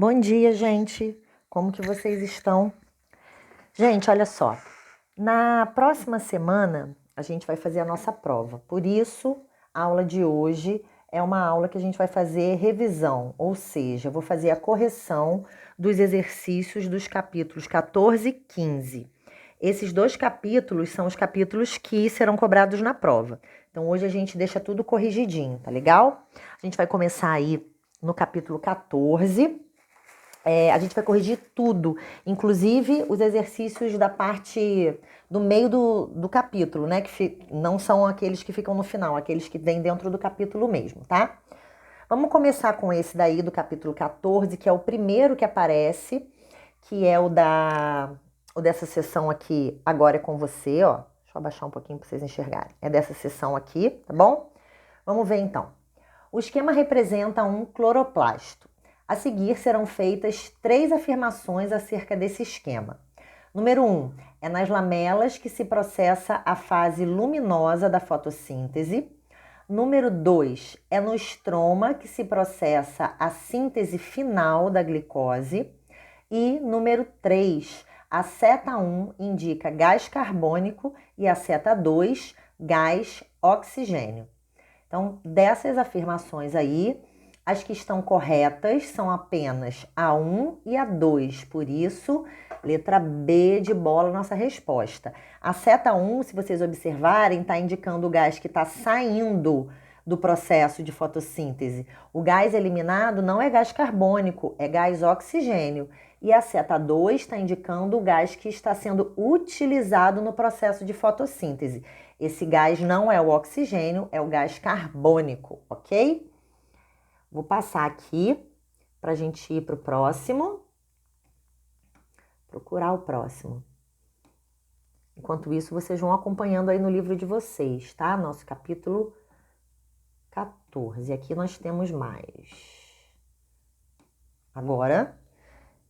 Bom dia, gente. Como que vocês estão? Gente, olha só. Na próxima semana, a gente vai fazer a nossa prova. Por isso, a aula de hoje é uma aula que a gente vai fazer revisão, ou seja, eu vou fazer a correção dos exercícios dos capítulos 14 e 15. Esses dois capítulos são os capítulos que serão cobrados na prova. Então, hoje a gente deixa tudo corrigidinho, tá legal? A gente vai começar aí no capítulo 14. A gente vai corrigir tudo, inclusive os exercícios da parte do meio do capítulo, né? Não são aqueles que ficam no final, aqueles que vêm dentro do capítulo mesmo, tá? Vamos começar com esse daí do capítulo 14, que é o primeiro que aparece, que é o dessa sessão aqui, agora é com você, ó. Deixa eu abaixar um pouquinho para vocês enxergarem. É dessa sessão aqui, tá bom? Vamos ver então. O esquema representa um cloroplasto. A seguir serão feitas 3 afirmações acerca desse esquema. Número 1, é nas lamelas que se processa a fase luminosa da fotossíntese. Número 2, é no estroma que se processa a síntese final da glicose. E número 3, a seta 1 indica gás carbônico e a seta 2, gás oxigênio. Então, dessas afirmações aí, as que estão corretas são apenas a 1 e a 2. Por isso, letra B de bola, nossa resposta. A seta 1, se vocês observarem, está indicando o gás que está saindo do processo de fotossíntese. O gás eliminado não é gás carbônico, é gás oxigênio. E a seta 2 está indicando o gás que está sendo utilizado no processo de fotossíntese. Esse gás não é o oxigênio, é o gás carbônico, ok? Vou passar aqui para a gente ir para o próximo. Procurar o próximo. Enquanto isso, vocês vão acompanhando aí no livro de vocês, tá? Nosso capítulo 14. Aqui nós temos mais. Agora,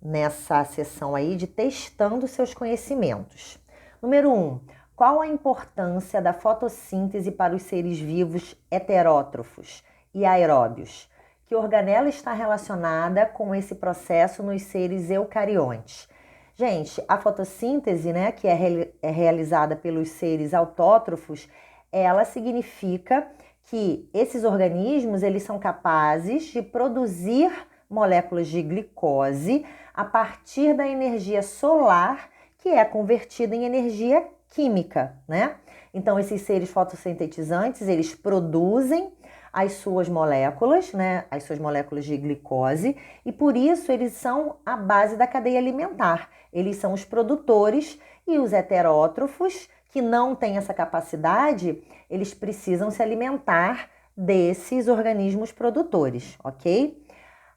nessa sessão aí de testando seus conhecimentos. Número 1. Qual a importância da fotossíntese para os seres vivos heterótrofos e aeróbios? Que organela está relacionada com esse processo nos seres eucariontes? Gente, a fotossíntese, né, que é realizada pelos seres autótrofos, ela significa que esses organismos eles são capazes de produzir moléculas de glicose a partir da energia solar, que é convertida em energia química, né? Então, esses seres fotossintetizantes, eles produzem as suas moléculas, né? As suas moléculas de glicose, e por isso eles são a base da cadeia alimentar. Eles são os produtores e os heterótrofos, que não têm essa capacidade, eles precisam se alimentar desses organismos produtores, ok?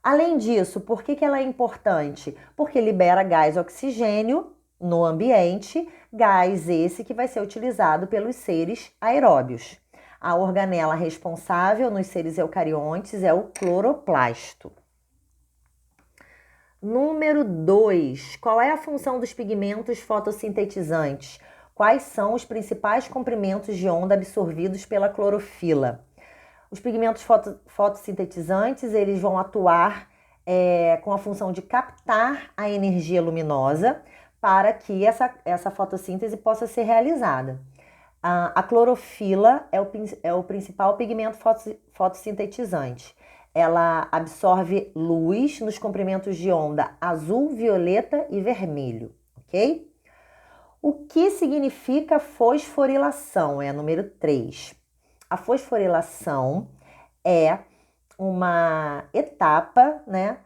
Além disso, por que ela é importante? Porque libera gás oxigênio no ambiente, gás esse que vai ser utilizado pelos seres aeróbios. A organela responsável nos seres eucariontes é o cloroplasto. Número 2. Qual é a função dos pigmentos fotossintetizantes? Quais são os principais comprimentos de onda absorvidos pela clorofila? Os pigmentos fotossintetizantes, eles vão atuar com a função de captar a energia luminosa para que essa fotossíntese possa ser realizada. A clorofila é o principal pigmento fotossintetizante. Ela absorve luz nos comprimentos de onda azul, violeta e vermelho, ok? O que significa fosforilação? É a número 3. A fosforilação é uma etapa, né,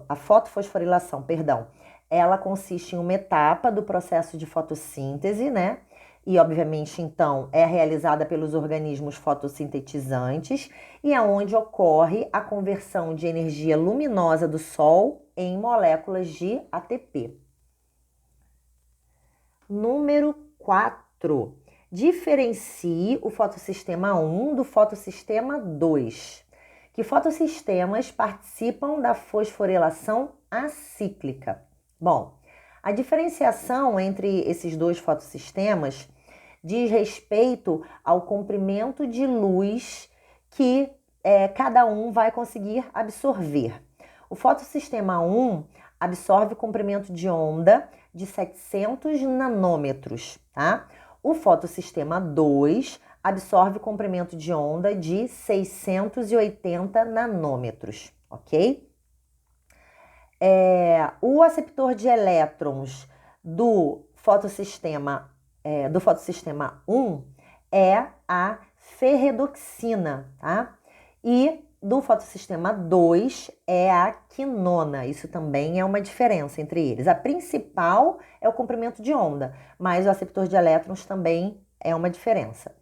a fotofosforilação, perdão. Ela consiste em uma etapa do processo de fotossíntese, né? E, obviamente, então, é realizada pelos organismos fotossintetizantes e é onde ocorre a conversão de energia luminosa do Sol em moléculas de ATP. Número 4. Diferencie o fotossistema 1 do fotossistema 2. Que fotossistemas participam da fosforilação acíclica? Bom, a diferenciação entre esses dois fotossistemas diz respeito ao comprimento de luz que cada um vai conseguir absorver. O fotossistema 1 absorve comprimento de onda de 700 nanômetros, tá? O fotossistema 2 absorve comprimento de onda de 680 nanômetros, ok? O aceptor de elétrons do fotossistema 1 é a ferredoxina, tá? E do fotossistema 2 é a quinona. Isso também é uma diferença entre eles. A principal é o comprimento de onda, mas o aceptor de elétrons também é uma diferença.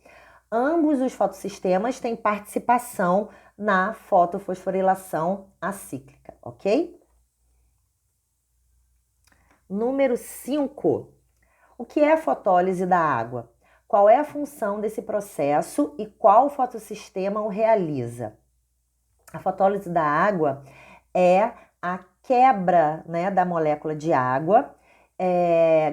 Ambos os fotossistemas têm participação na fotofosforilação acíclica, ok? Número 5. O que é a fotólise da água? Qual é a função desse processo e qual fotossistema o realiza? A fotólise da água é a quebra, né, da molécula de água,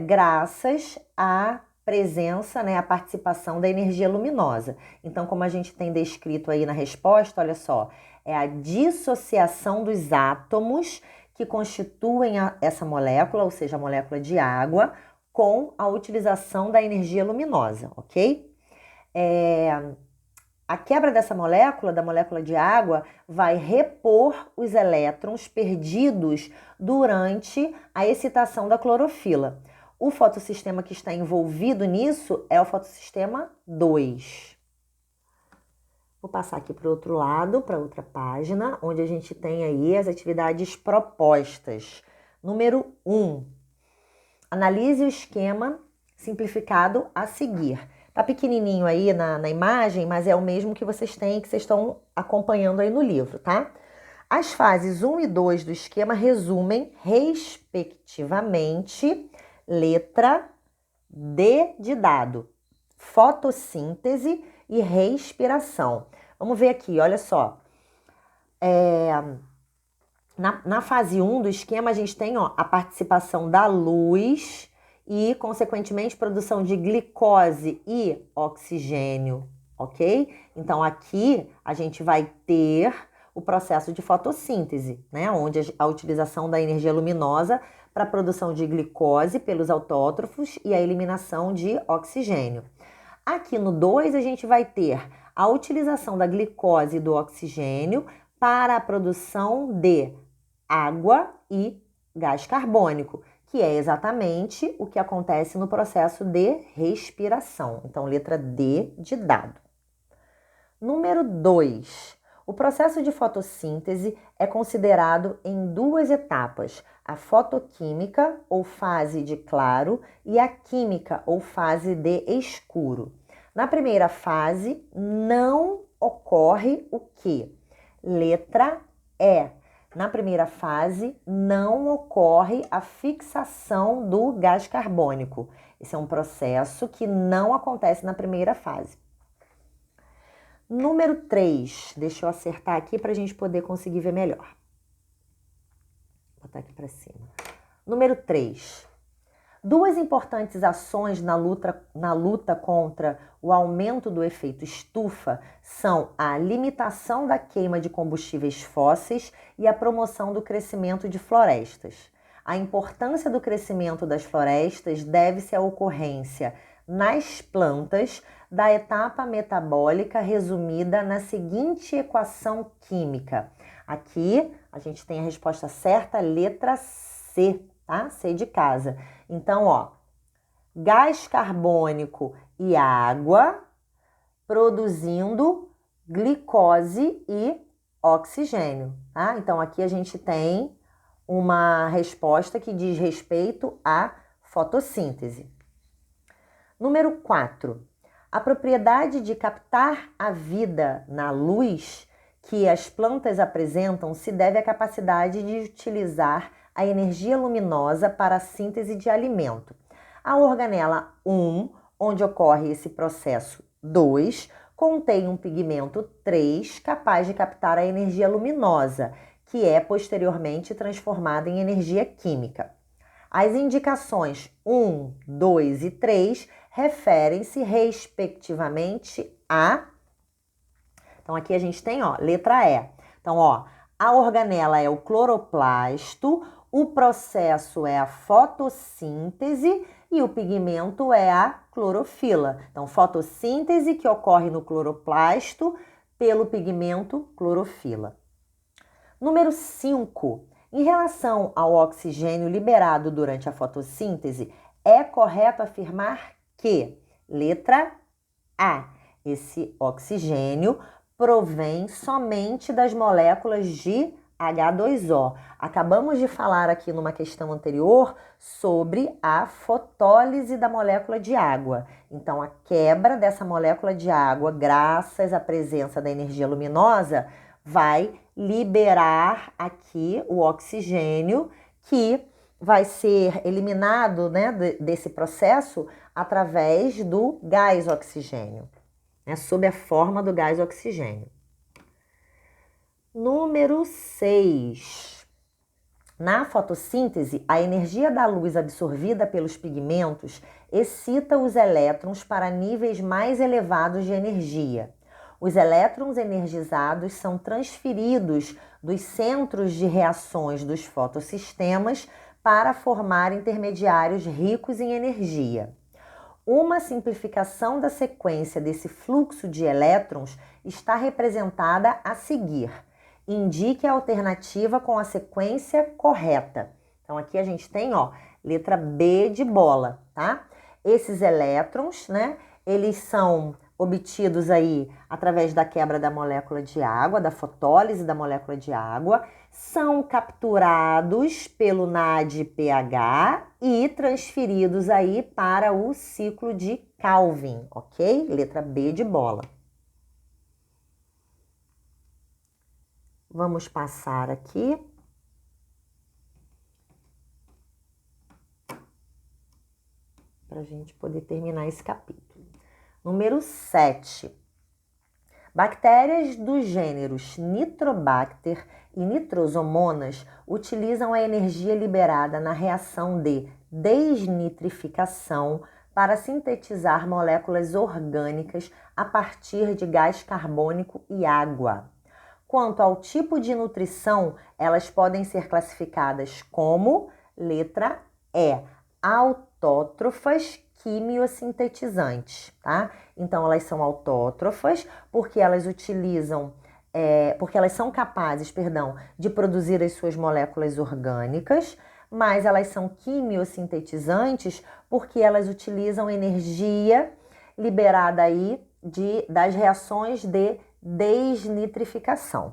graças à presença, né, à participação da energia luminosa. Então, como a gente tem descrito aí na resposta, olha só, é a dissociação dos átomos que constituem essa molécula, ou seja, a molécula de água, com a utilização da energia luminosa, ok? A quebra dessa molécula, da molécula de água, vai repor os elétrons perdidos durante a excitação da clorofila. O fotossistema que está envolvido nisso é o fotossistema 2. Vou passar aqui para o outro lado, para outra página, onde a gente tem aí as atividades propostas. Número 1. Analise o esquema simplificado a seguir. Tá pequenininho aí na imagem, mas é o mesmo que vocês têm, que vocês estão acompanhando aí no livro, tá? As fases 1 e 2 do esquema resumem, respectivamente, letra D de dado, fotossíntese e respiração. Vamos ver aqui, olha só. Na fase 1 do esquema, a gente tem a participação da luz e, consequentemente, produção de glicose e oxigênio, ok? Então, aqui a gente vai ter o processo de fotossíntese, né? Onde a utilização da energia luminosa para a produção de glicose pelos autótrofos e a eliminação de oxigênio. Aqui no 2, a gente vai ter a utilização da glicose e do oxigênio para a produção de água e gás carbônico, que é exatamente o que acontece no processo de respiração. Então, letra D de dado. Número 2. O processo de fotossíntese é considerado em duas etapas, a fotoquímica, ou fase de claro, e a química, ou fase de escuro. Na primeira fase, não ocorre o quê? Letra E. Na primeira fase, não ocorre a fixação do gás carbônico. Esse é um processo que não acontece na primeira fase. Número 3, deixa eu acertar aqui para a gente poder conseguir ver melhor. Vou botar aqui para cima. Número 3. Duas importantes ações na luta contra o aumento do efeito estufa são a limitação da queima de combustíveis fósseis e a promoção do crescimento de florestas. A importância do crescimento das florestas deve-se à ocorrência nas plantas da etapa metabólica resumida na seguinte equação química. Aqui a gente tem a resposta certa, letra C, tá? C de casa. Então, gás carbônico e água produzindo glicose e oxigênio, tá? Então, aqui a gente tem uma resposta que diz respeito à fotossíntese. Número 4. A propriedade de captar a vida na luz que as plantas apresentam se deve à capacidade de utilizar a energia luminosa para a síntese de alimento. A organela 1, onde ocorre esse processo 2, contém um pigmento 3 capaz de captar a energia luminosa, que é posteriormente transformada em energia química. As indicações 1, 2 e 3 referem-se respectivamente a... Então, aqui a gente tem, letra E. Então, A organela é o cloroplasto, o processo é a fotossíntese e o pigmento é a clorofila. Então, fotossíntese que ocorre no cloroplasto pelo pigmento clorofila. Número 5. Em relação ao oxigênio liberado durante a fotossíntese, é correto afirmar que, letra A, esse oxigênio provém somente das moléculas de H2O. Acabamos de falar aqui numa questão anterior sobre a fotólise da molécula de água. Então, a quebra dessa molécula de água, graças à presença da energia luminosa, vai liberar aqui o oxigênio que vai ser eliminado, né, desse processo através do gás oxigênio, né, sob a forma do gás oxigênio. Número 6. Na fotossíntese, a energia da luz absorvida pelos pigmentos excita os elétrons para níveis mais elevados de energia. Os elétrons energizados são transferidos dos centros de reações dos fotossistemas para formar intermediários ricos em energia. Uma simplificação da sequência desse fluxo de elétrons está representada a seguir. Indique a alternativa com a sequência correta. Então, aqui a gente tem, ó, letra B de bola, tá? Esses elétrons, né, eles são obtidos aí através da quebra da molécula de água, da fotólise da molécula de água, são capturados pelo NADPH e transferidos aí para o ciclo de Calvin, ok? Letra B de bola. Vamos passar aqui. Para a gente poder terminar esse capítulo. Número 7. Bactérias dos gêneros Nitrobacter e Nitrosomonas utilizam a energia liberada na reação de desnitrificação para sintetizar moléculas orgânicas a partir de gás carbônico e água. Quanto ao tipo de nutrição, elas podem ser classificadas como, letra E, autótrofas quimiosintetizantes, tá? Então, elas são autótrofas porque elas porque elas são capazes, de produzir as suas moléculas orgânicas, mas elas são quimiosintetizantes porque elas utilizam energia liberada aí das reações de desnitrificação.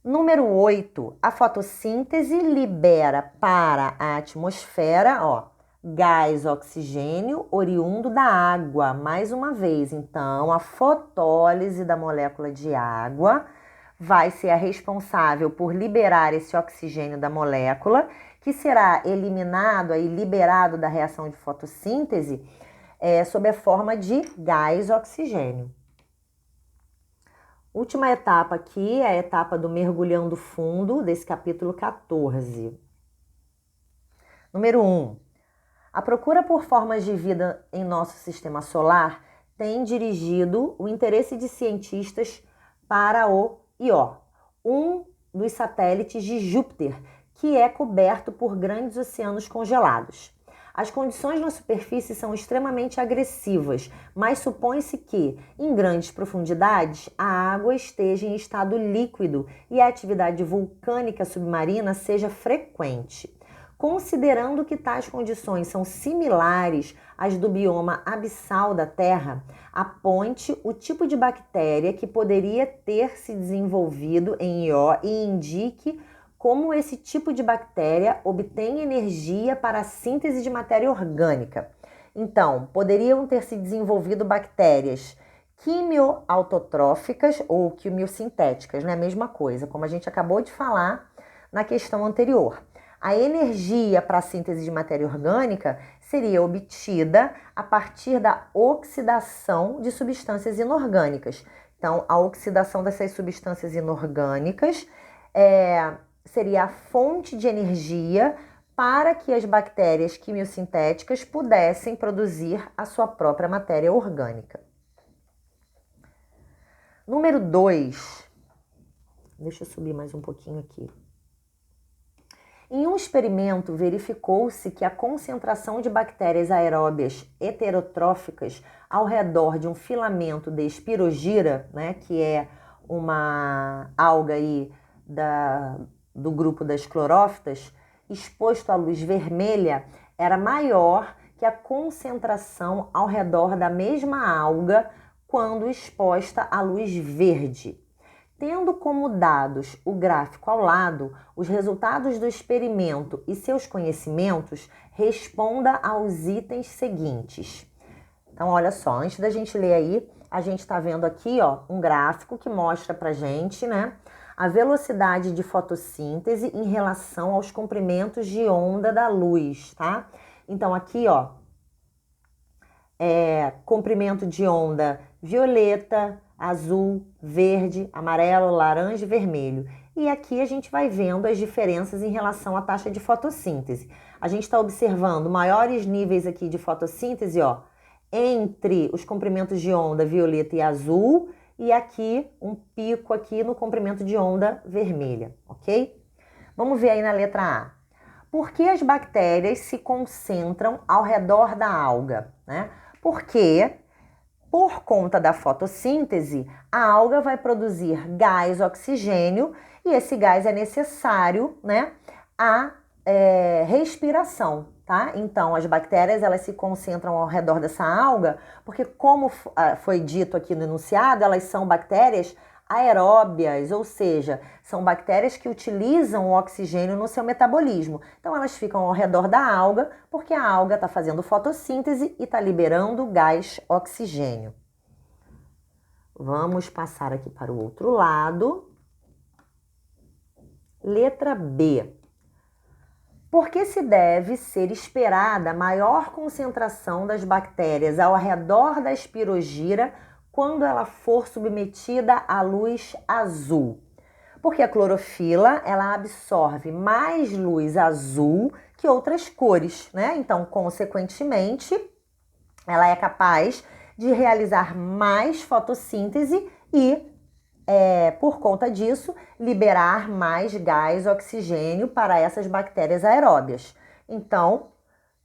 Número 8, a fotossíntese libera para a atmosfera, ó, gás oxigênio oriundo da água, mais uma vez. Então, a fotólise da molécula de água vai ser a responsável por liberar esse oxigênio da molécula, que será eliminado e liberado da reação de fotossíntese sob a forma de gás oxigênio. Última etapa aqui é a etapa do mergulhando fundo desse capítulo 14. Número 1. A procura por formas de vida em nosso sistema solar tem dirigido o interesse de cientistas para o Io, um dos satélites de Júpiter, que é coberto por grandes oceanos congelados. As condições na superfície são extremamente agressivas, mas supõe-se que, em grandes profundidades, a água esteja em estado líquido e a atividade vulcânica submarina seja frequente. Considerando que tais condições são similares às do bioma abissal da Terra, aponte o tipo de bactéria que poderia ter se desenvolvido em Io e indique como esse tipo de bactéria obtém energia para a síntese de matéria orgânica. Então, poderiam ter se desenvolvido bactérias quimioautotróficas ou quimiosintéticas, não é a mesma coisa, como a gente acabou de falar na questão anterior. A energia para a síntese de matéria orgânica seria obtida a partir da oxidação de substâncias inorgânicas. Então, a oxidação dessas substâncias inorgânicas seria a fonte de energia para que as bactérias quimiosintéticas pudessem produzir a sua própria matéria orgânica. Número 2. Deixa eu subir mais um pouquinho aqui. Em um experimento, verificou-se que a concentração de bactérias aeróbias heterotróficas ao redor de um filamento de Spirogyra, né, que é uma alga aí do grupo das clorófitas, exposto à luz vermelha, era maior que a concentração ao redor da mesma alga quando exposta à luz verde. Tendo como dados o gráfico ao lado, os resultados do experimento e seus conhecimentos, responda aos itens seguintes. Então, olha só, antes da gente ler aí, a gente está vendo aqui, ó, um gráfico que mostra pra gente, né, a velocidade de fotossíntese em relação aos comprimentos de onda da luz, tá? Então, aqui, ó, comprimento de onda violeta, azul, verde, amarelo, laranja e vermelho. E aqui a gente vai vendo as diferenças em relação à taxa de fotossíntese. A gente está observando maiores níveis aqui de fotossíntese, ó, entre os comprimentos de onda violeta e azul, e aqui um pico aqui no comprimento de onda vermelha, ok? Vamos ver aí na letra A. Por que as bactérias se concentram ao redor da alga, né? Porque, por conta da fotossíntese, a alga vai produzir gás oxigênio e esse gás é necessário, né, à respiração, tá? Então, as bactérias, elas se concentram ao redor dessa alga porque, como foi dito aqui no enunciado, elas são bactérias aeróbias, ou seja, são bactérias que utilizam o oxigênio no seu metabolismo. Então, elas ficam ao redor da alga porque a alga está fazendo fotossíntese e está liberando gás oxigênio. Vamos passar aqui para o outro lado. Letra B. Por que se deve ser esperada maior concentração das bactérias ao redor da Spirogyra quando ela for submetida à luz azul? Porque a clorofila, ela absorve mais luz azul que outras cores, né? Então, consequentemente, ela é capaz de realizar mais fotossíntese e, por conta disso, liberar mais gás oxigênio para essas bactérias aeróbias. Então,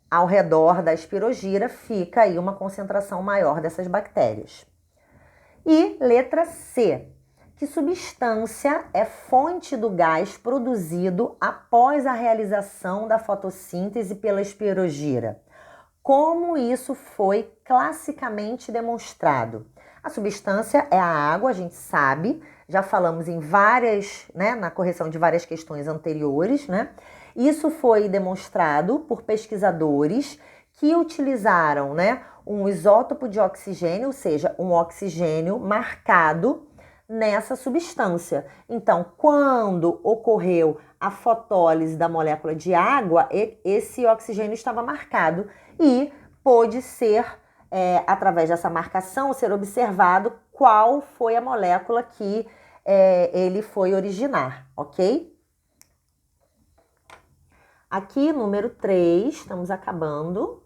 ao redor da Spirogyra fica aí uma concentração maior dessas bactérias. E letra C. Que substância é fonte do gás produzido após a realização da fotossíntese pela Spirogyra? Como isso foi classicamente demonstrado? A substância é a água, a gente sabe, já falamos em várias, né, na correção de várias questões anteriores, né? Isso foi demonstrado por pesquisadores que utilizaram, né, um isótopo de oxigênio, ou seja, um oxigênio marcado nessa substância. Então, quando ocorreu a fotólise da molécula de água, esse oxigênio estava marcado e pôde ser, através dessa marcação, ser observado qual foi a molécula que ele foi originar, ok? Aqui, número 3, estamos acabando.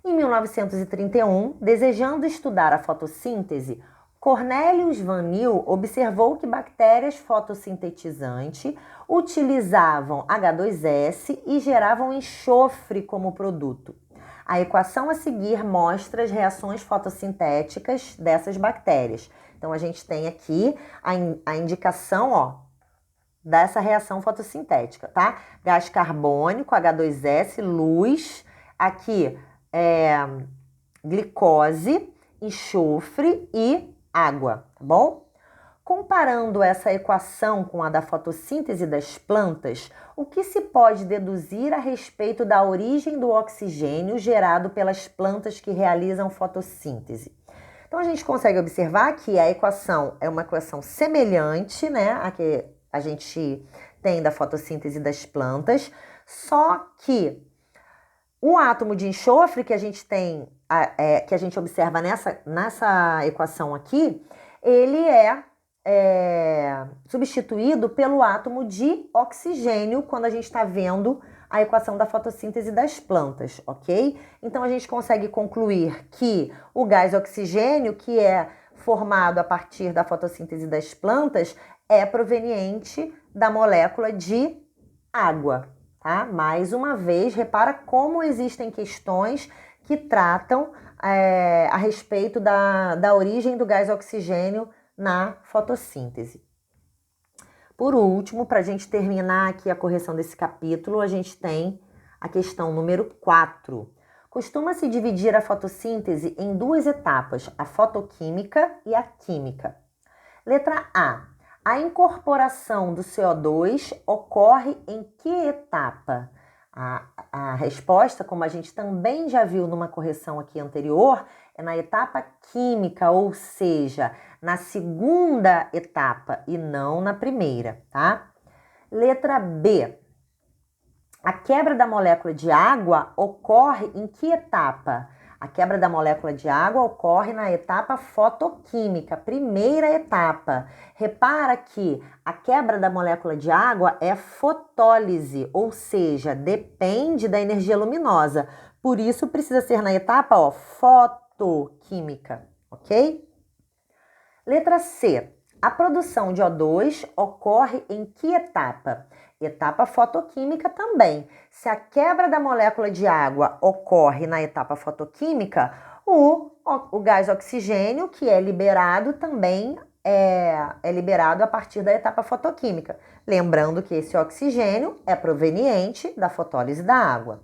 Em 1931, desejando estudar a fotossíntese, Cornelius Van Nieuw observou que bactérias fotossintetizantes utilizavam H2S e geravam enxofre como produto. A equação a seguir mostra as reações fotossintéticas dessas bactérias. Então, a gente tem aqui a indicação, ó, dessa reação fotossintética, tá? Gás carbônico, H2S, luz, aqui glicose, enxofre e água, tá bom? Comparando essa equação com a da fotossíntese das plantas, o que se pode deduzir a respeito da origem do oxigênio gerado pelas plantas que realizam fotossíntese? Então, a gente consegue observar que a equação é uma equação semelhante, né, a que a gente tem da fotossíntese das plantas, só que o átomo de enxofre que a gente tem, que a gente observa nessa equação aqui, ele é substituído pelo átomo de oxigênio quando a gente está vendo a equação da fotossíntese das plantas, ok? Então, a gente consegue concluir que o gás oxigênio, que é formado a partir da fotossíntese das plantas, é proveniente da molécula de água, tá? Mais uma vez, repara como existem questões que tratam a respeito da origem do gás oxigênio na fotossíntese. Por último, para a gente terminar aqui a correção desse capítulo, a gente tem a questão número 4. Costuma-se dividir a fotossíntese em duas etapas, a fotoquímica e a química. Letra A. A incorporação do CO2 ocorre em que etapa? A resposta, como a gente também já viu numa correção aqui anterior, é na etapa química, ou seja, na segunda etapa e não na primeira, tá? Letra B. A quebra da molécula de água ocorre em que etapa? A quebra da molécula de água ocorre na etapa fotoquímica, primeira etapa. Repara que a quebra da molécula de água é fotólise, ou seja, depende da energia luminosa. Por isso, precisa ser na etapa fotoquímica, ok? Letra C. A produção de O2 ocorre em que etapa? Etapa fotoquímica também. Se a quebra da molécula de água ocorre na etapa fotoquímica, o gás oxigênio, que é liberado, também é liberado a partir da etapa fotoquímica. Lembrando que esse oxigênio é proveniente da fotólise da água.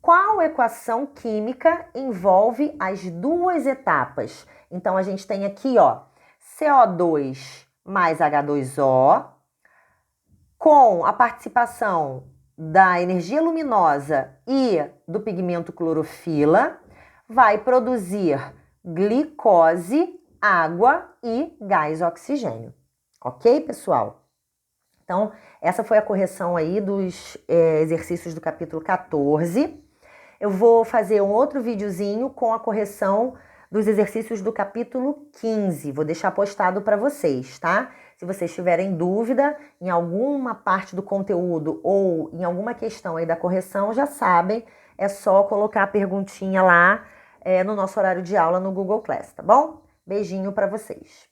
Qual equação química envolve as duas etapas? Então, a gente tem aqui, CO2 mais H2O, com a participação da energia luminosa e do pigmento clorofila, vai produzir glicose, água e gás oxigênio. Ok, pessoal? Então, essa foi a correção aí dos exercícios do capítulo 14. Eu vou fazer um outro videozinho com a correção dos exercícios do capítulo 15. Vou deixar postado para vocês, tá? Se vocês tiverem dúvida em alguma parte do conteúdo ou em alguma questão aí da correção, já sabem, é só colocar a perguntinha lá no nosso horário de aula no Google Class, tá bom? Beijinho para vocês.